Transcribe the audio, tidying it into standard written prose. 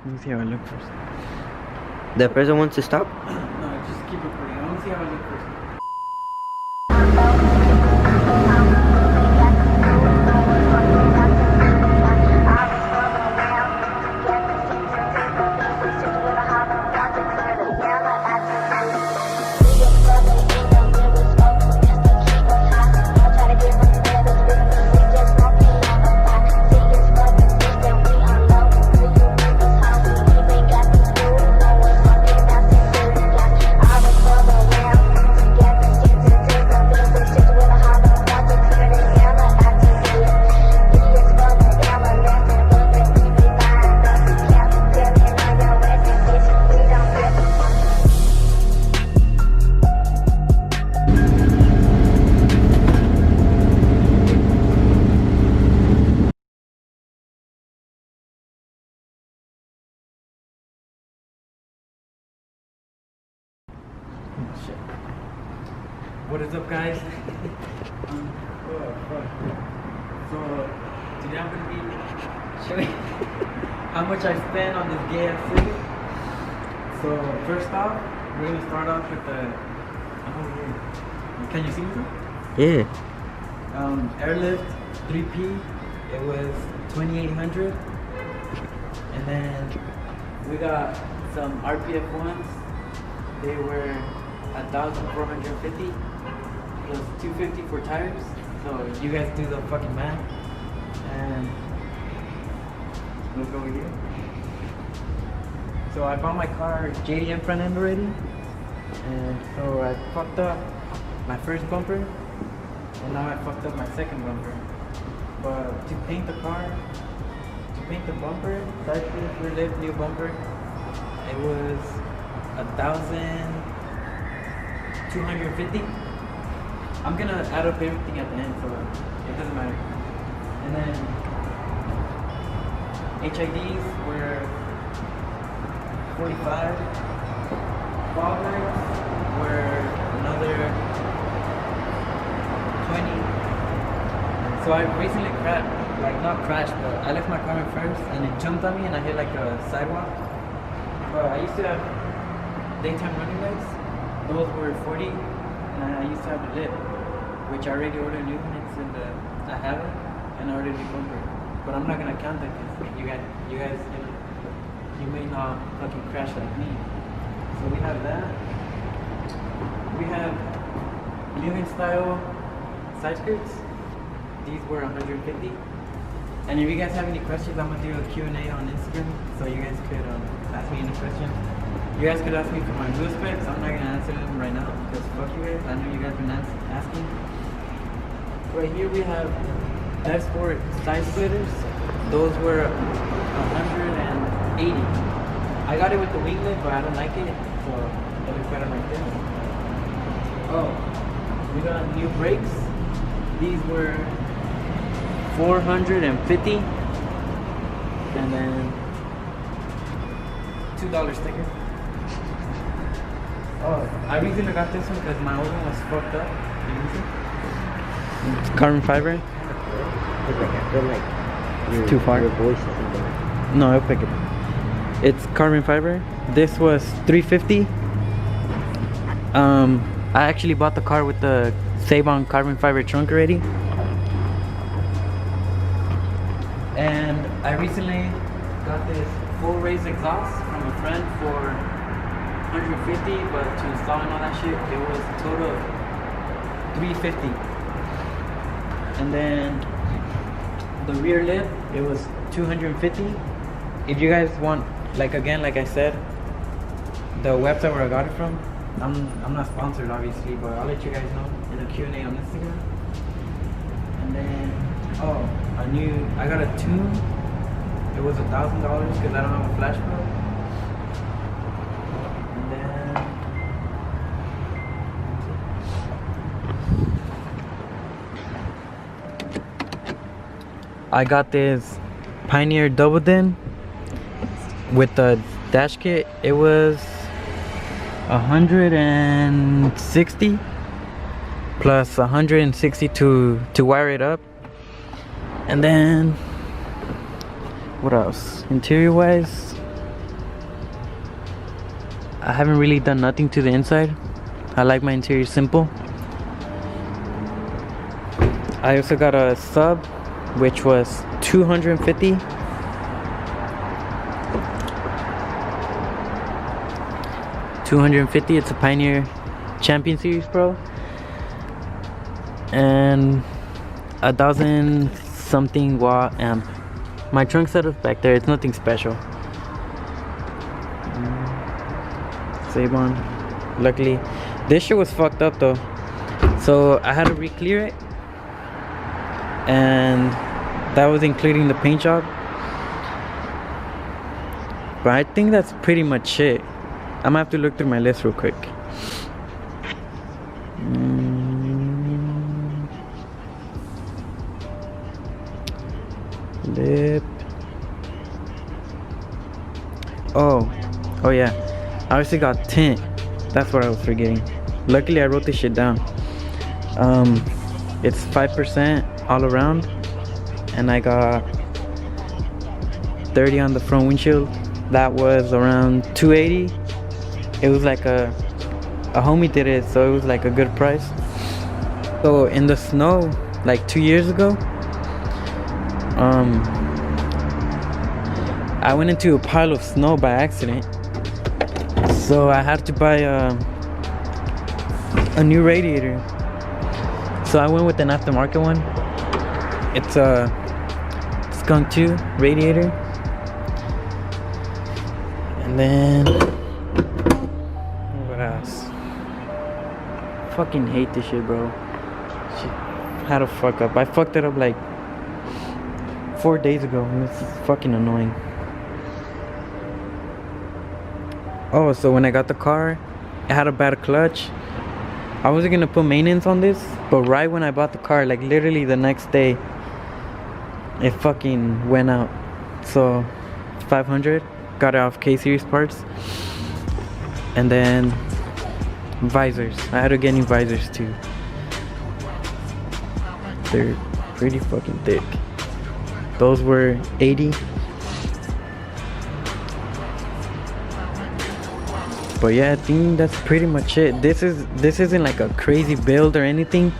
Let me see how I look first. The person wants to stop? No, just keep recording. I want to see how I look first. Shit. What is up, guys? So today I'm gonna be showing how much I spent on this gay ass civic. So first off, we're gonna start off with the. Oh, yeah. Can you see me? Yeah. Airlift 3P. It was 2,800, and then we got some RPF ones. They were 1,450 plus 250 for tires. So you guys do the fucking math. And look over here. So I bought my car JDM front end already. And so I fucked up my first bumper. And now I fucked up my second bumper. But to paint the car, to paint the bumper, side plate, rear lift, new bumper, it was 1,250. I'm gonna add up everything at the end, so it doesn't matter. And then HIDs were 45. Foggers were another 20. So I recently not crashed, but I left my car in first, and it jumped on me, and I hit like a sidewalk. But I used to have daytime running lights. Those were 40, and I used to have a lip, which I already ordered new one. It's in the, I have it, and I ordered a new bumper. But I'm not gonna count that because you guys, you may not fucking crash like me. So we have that. We have living style side skirts. These were 150. And if you guys have any questions, I'm gonna do a Q&A on Instagram, so you guys could ask me any questions. You guys could ask me for my wheel specs. I'm not gonna answer them right now because fuck you guys. I know you guys been asking. Right here we have F-Sport side splitters. Those were 180. I got it with the winglet, but I don't like it, so it looks better like this. Oh, we got new brakes. These were 450, and then $2 sticker. Oh, I recently got this one because my old one was fucked up. It's carbon fiber? It's too far. Your voice isn't there. No, I'll pick it up. It's carbon fiber. This was $350. I actually bought the car with the Save-On carbon fiber trunk already. And I recently got this full raised exhaust from a friend for 150, but to install and all that shit, it was a total of 350. And then the rear lip, it was 250. If you guys want, like I said, the website where I got it from, I'm not sponsored obviously, but I'll let you guys know in the Q&A on Instagram. And then I got a tune. It was $1,000 because I don't have a flash plug. And then I got this Pioneer double din with the dash kit. It was 160 plus 160 to wire it up. And then what else? Interior wise, I haven't really done nothing to the inside. I like my interior simple. I also got a sub, which was 250. It's a Pioneer Champion Series Pro, and 1,000 something watt amp. My trunk setup back there, it's nothing special. Save on. Luckily, this shit was fucked up though, so I had to re-clear it, and that was including the paint job. But I think that's pretty much it. I'm gonna have to look through my list real quick. Lip. Oh yeah. I obviously got tint. That's what I was forgetting. Luckily, I wrote this shit down. It's 5% all around, and I got 30 on the front windshield. That was around 280. It was like a homie did it, so it was like a good price. So in the snow, like 2 years ago, I went into a pile of snow by accident, so I had to buy a new radiator. So I went with an aftermarket one. It's a Skunk 2 radiator. And then what else? Fucking hate this shit, bro. Shit, how to fuck up. I fucked it up like 4 days ago, and it's fucking annoying. Oh, so when I got the car, it had a bad clutch. I wasn't gonna put maintenance on this, but right when I bought the car, like literally the next day, it fucking went out. So 500, got it off K-Series parts. And then visors, I had to get new visors too. They're pretty fucking thick. Those were 80. But yeah, I think that's pretty much it. This isn't like a crazy build or anything.